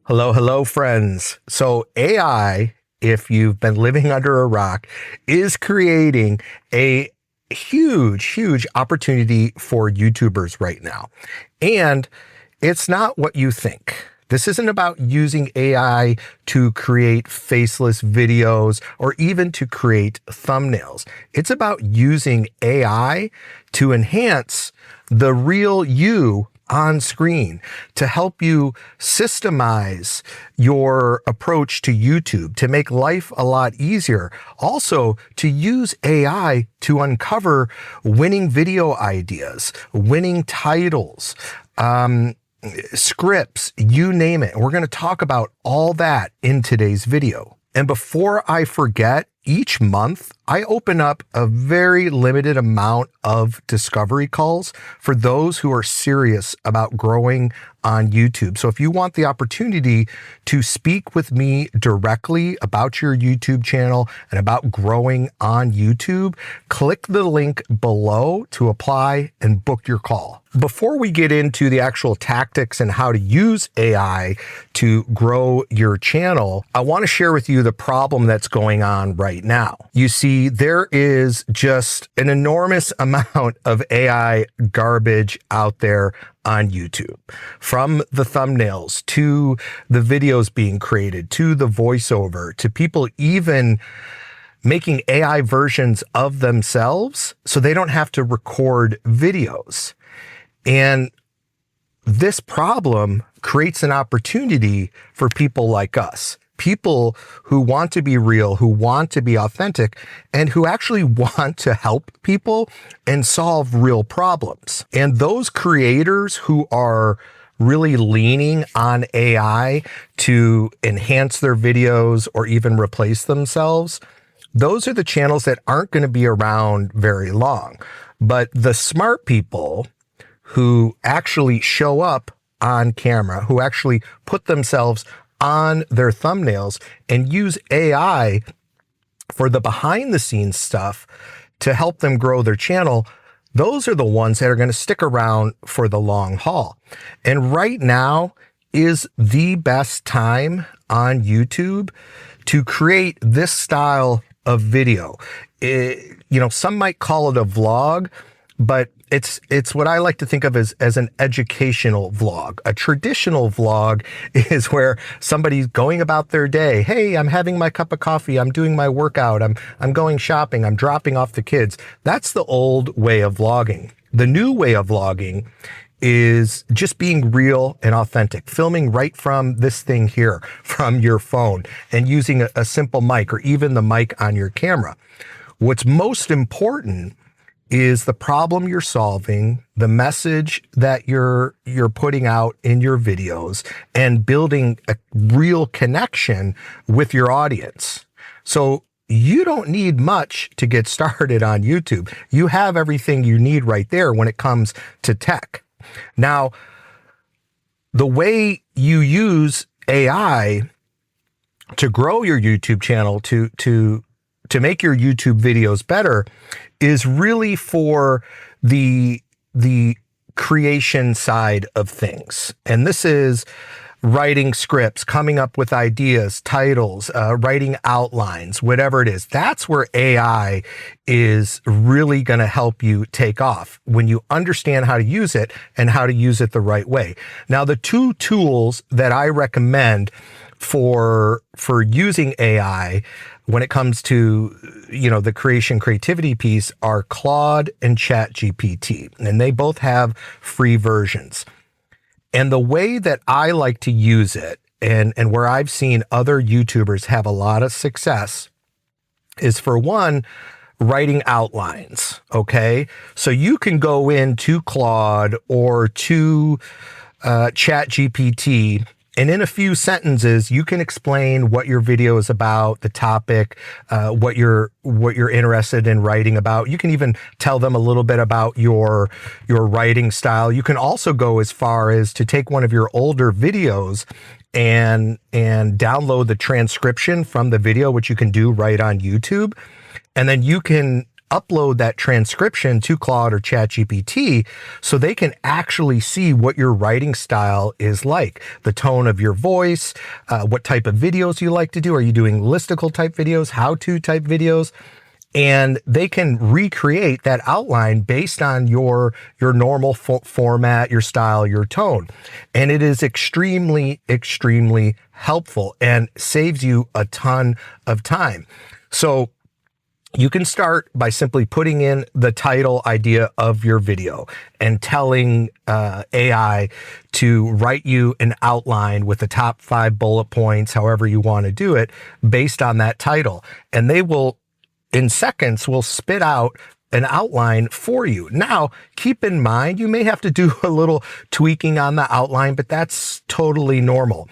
Hello, hello, friends. So AI, if you've been living under a rock, is creating a huge opportunity for YouTubers right now. And it's not what you think. This isn't about using AI to create faceless videos or even to create thumbnails. It's about using AI to enhance the real you on screen, to help you systemize your approach to YouTube, to make life a lot easier. Also, to use AI to uncover winning video ideas, winning titles, scripts, you name it. We're going to talk about all that in today's video. And before I forget, each month I open up a very limited amount of discovery calls for those who are serious about growing on YouTube. So if you want the opportunity to speak with me directly about your YouTube channel and about growing on YouTube, click the link below to apply and book your call. Before we get into the actual tactics and how to use AI to grow your channel, I want to share with you the problem that's going on right now. You see, there is just an enormous amount of AI garbage out there on YouTube, from the thumbnails to the videos being created, to the voiceover, to people even making AI versions of themselves so they don't have to record videos. And this problem creates an opportunity for people like us, people who want to be real, who want to be authentic, and who actually want to help people and solve real problems. And those creators who are really leaning on AI to enhance their videos or even replace themselves, those are the channels that aren't going to be around very long. But the smart people who actually show up on camera, who actually put themselves on their thumbnails and use AI for the behind the scenes stuff to help them grow their channel, those are the ones that are going to stick around for the long haul. And right now is the best time on YouTube to create this style of video. Some might call it a vlog, but it's what I like to think of as an educational vlog. A traditional vlog is where somebody's going about their day. Hey, I'm having my cup of coffee. I'm doing my workout. I'm going shopping. I'm dropping off the kids. That's the old way of vlogging. The new way of vlogging is just being real and authentic, filming right from this thing here, from your phone, and using a simple mic or even the mic on your camera. What's most important is the problem you're solving, the message that you're putting out in your videos, and building a real connection with your audience. So you don't need much to get started on YouTube. You have everything you need right there when it comes to tech. Now, the way you use AI to grow your YouTube channel, to make your YouTube videos better, is really for the creation side of things. And this is writing scripts, coming up with ideas, titles, writing outlines, whatever it is. That's where AI is really going to help you take off when you understand how to use it and how to use it the right way. Now, the two tools that I recommend for using AI when it comes to, the creativity piece are Claude and ChatGPT, and they both have free versions. And the way that I like to use it, and where I've seen other YouTubers have a lot of success, is, for one, writing outlines. Okay. So you can go into Claude or to ChatGPT, and in a few sentences, you can explain what your video is about, the topic, what you're interested in writing about. You can even tell them a little bit about your writing style. You can also go as far as to take one of your older videos and download the transcription from the video, which you can do right on YouTube. And then you can upload that transcription to Claude or ChatGPT so they can actually see what your writing style is like, the tone of your voice, what type of videos you like to do. Are you doing listicle type videos, how-to type videos? And they can recreate that outline based on your normal format, your style, your tone. And it is extremely, extremely helpful and saves you a ton of time. So you can start by simply putting in the title idea of your video and telling AI to write you an outline with the top 5 bullet points, however you want to do it, based on that title. And they will, in seconds, will spit out an outline for you. Now, keep in mind, you may have to do a little tweaking on the outline, but that's totally normal.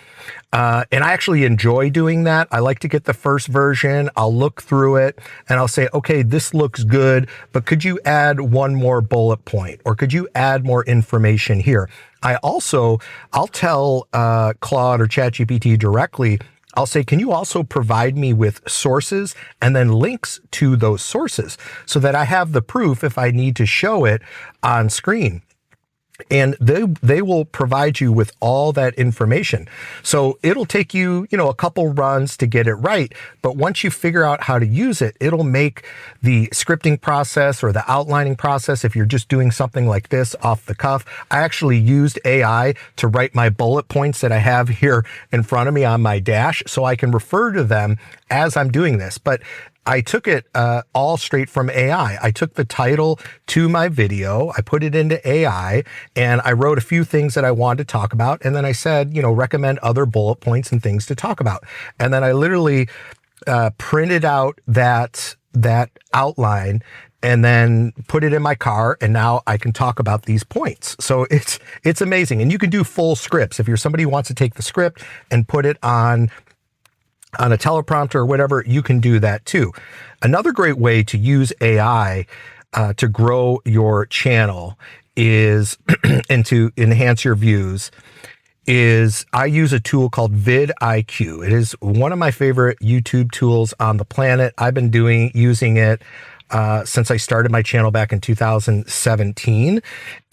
And I actually enjoy doing that. I like to get the first version. I'll look through it and I'll say, okay, this looks good, but could you add one more bullet point or could you add more information here? I'll tell Claude or ChatGPT directly, I'll say, can you also provide me with sources and then links to those sources so that I have the proof if I need to show it on screen? And they will provide you with all that information. So it'll take you, a couple runs to get it right. But once you figure out how to use it, it'll make the scripting process or the outlining process, if you're just doing something like this off the cuff. I actually used AI to write my bullet points that I have here in front of me on my dash so I can refer to them as I'm doing this. But I took it all straight from AI. I took the title to my video, I put it into AI, and I wrote a few things that I wanted to talk about. And then I said, recommend other bullet points and things to talk about. And then I literally printed out that outline and then put it in my car. And now I can talk about these points. So it's amazing. And you can do full scripts. If you're somebody who wants to take the script and put it on a teleprompter or whatever, you can do that too. Another great way to use AI to grow your channel is, and to enhance your views, is I use a tool called VidIQ. It is one of my favorite YouTube tools on the planet. I've been using it since I started my channel back in 2017,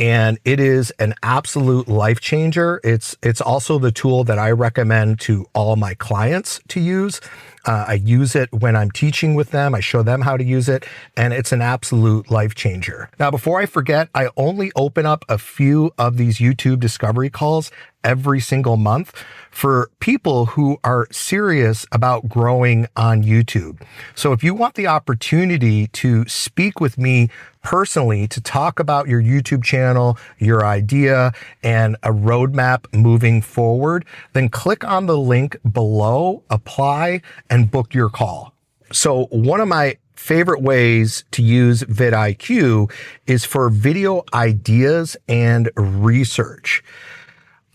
and it is an absolute life changer. It's also the tool that I recommend to all my clients to use. I use it when I'm teaching with them. I show them how to use it, and it's an absolute life changer. Now, before I forget, I only open up a few of these YouTube discovery calls every single month for people who are serious about growing on YouTube. So if you want the opportunity to speak with me personally to talk about your YouTube channel, your idea, and a roadmap moving forward, then click on the link below, apply, and book your call. So one of my favorite ways to use vidIQ is for video ideas and research.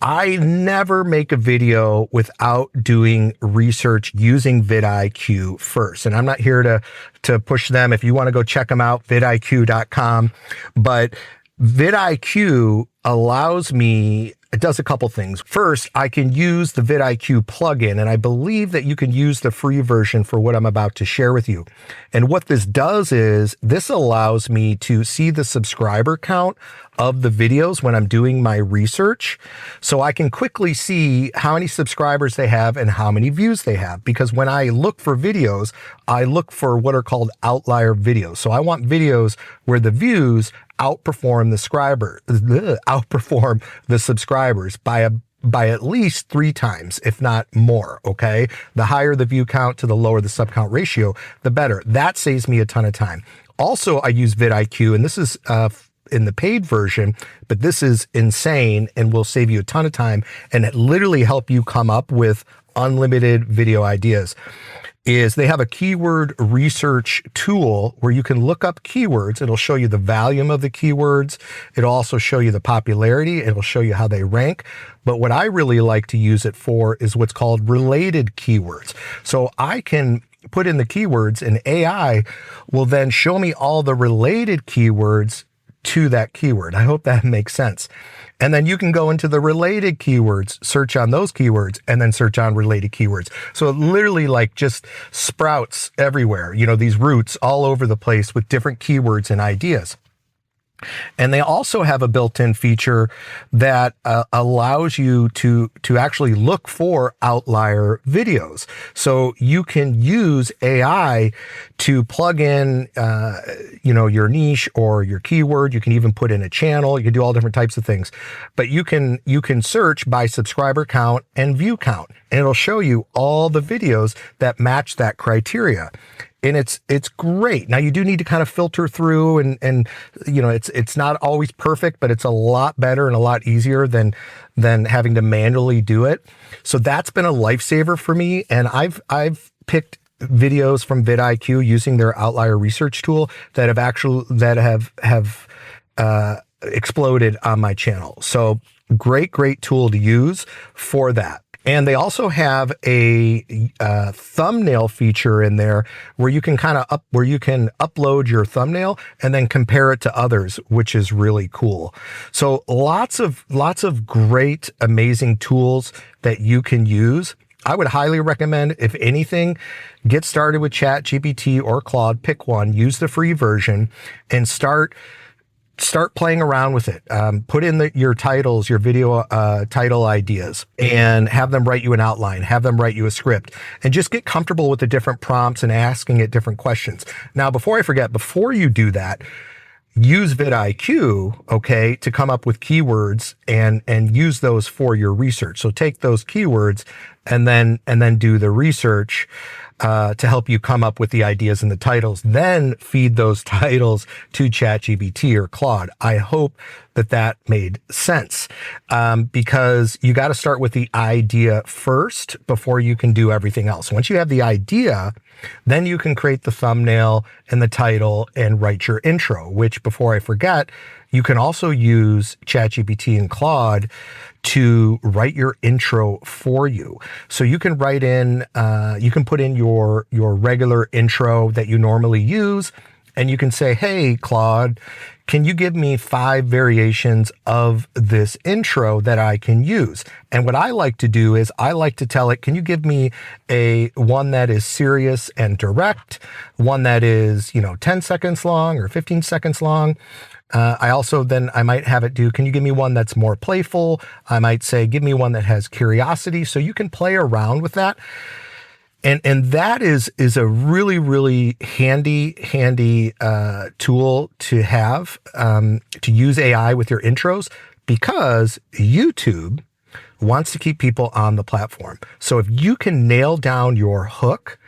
I never make a video without doing research using vidIQ first. And I'm not here to push them. If you want to go check them out, vidIQ.com. But vidIQ allows me, it does a couple things. First, I can use the vidIQ plugin, and I believe that you can use the free version for what I'm about to share with you. And what this does is this allows me to see the subscriber count of the videos when I'm doing my research. So I can quickly see how many subscribers they have and how many views they have. Because when I look for videos, I look for what are called outlier videos. So I want videos where the views outperform the subscribers by at least 3 times, if not more, okay? The higher the view count to the lower the sub count ratio, the better. That saves me a ton of time. Also, I use vidIQ, and this is in the paid version, but this is insane and will save you a ton of time and literally help you come up with unlimited video ideas. Is they have a keyword research tool where you can look up keywords. It'll show you the volume of the keywords. It'll also show you the popularity. It'll show you how they rank. But what I really like to use it for is what's called related keywords. So I can put in the keywords and AI will then show me all the related keywords to that keyword. I hope that makes sense. And then you can go into the related keywords, search on those keywords, and then search on related keywords. So it literally like just sprouts everywhere, you know, these roots all over the place with different keywords and ideas. And they also have a built-in feature that allows you to actually look for outlier videos. So you can use AI to plug in, you know, your niche or your keyword. You can even put in a channel. You can do all different types of things. But you can search by subscriber count and view count, and it'll show you all the videos that match that criteria. And it's great. Now you do need to kind of filter through and you know, it's not always perfect, but it's a lot better and a lot easier than having to manually do it. So that's been a lifesaver for me. And I've picked videos from VidIQ using their outlier research tool that have exploded on my channel. So great tool to use for that. And they also have a thumbnail feature in there where you can upload your thumbnail and then compare it to others, which is really cool. So lots of great, amazing tools that you can use. I would highly recommend, if anything, get started with ChatGPT or Claude, pick one, use the free version, and start playing around with it. Put in your titles, your video title ideas, and have them write you an outline, have them write you a script, and just get comfortable with the different prompts and asking it different questions. Now, before I forget, before you do that, use VidIQ, okay, to come up with keywords and use those for your research. So take those keywords and then do the research to help you come up with the ideas and the titles, then feed those titles to ChatGPT or Claude. I hope that made sense, because you got to start with the idea first before you can do everything else. Once you have the idea, then you can create the thumbnail and the title and write your intro, which, before I forget, you can also use ChatGPT and Claude to write your intro for you. So you can write in, you can put in your regular intro that you normally use, and you can say, hey, Claude, can you give me 5 variations of this intro that I can use? And what I like to do is I like to tell it, can you give me one that is serious and direct, one that is, 10 seconds long or 15 seconds long? I might have it do, can you give me one that's more playful? I might say, give me one that has curiosity. So you can play around with that. And that is a really, really handy tool to have, to use AI with your intros, because YouTube wants to keep people on the platform. So if you can nail down your hook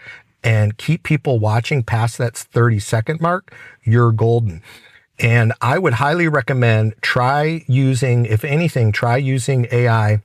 and keep people watching past that 30-second mark, you're golden. And I would highly recommend try using AI,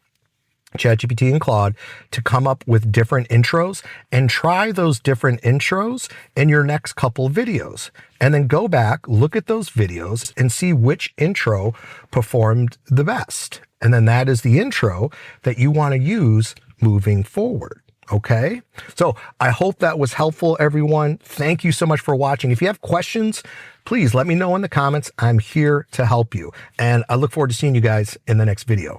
ChatGPT and Claude, to come up with different intros, and try those different intros in your next couple videos. And then go back, look at those videos and see which intro performed the best. And then that is the intro that you want to use moving forward. Okay. So I hope that was helpful, everyone. Thank you so much for watching. If you have questions, please let me know in the comments. I'm here to help you. And I look forward to seeing you guys in the next video.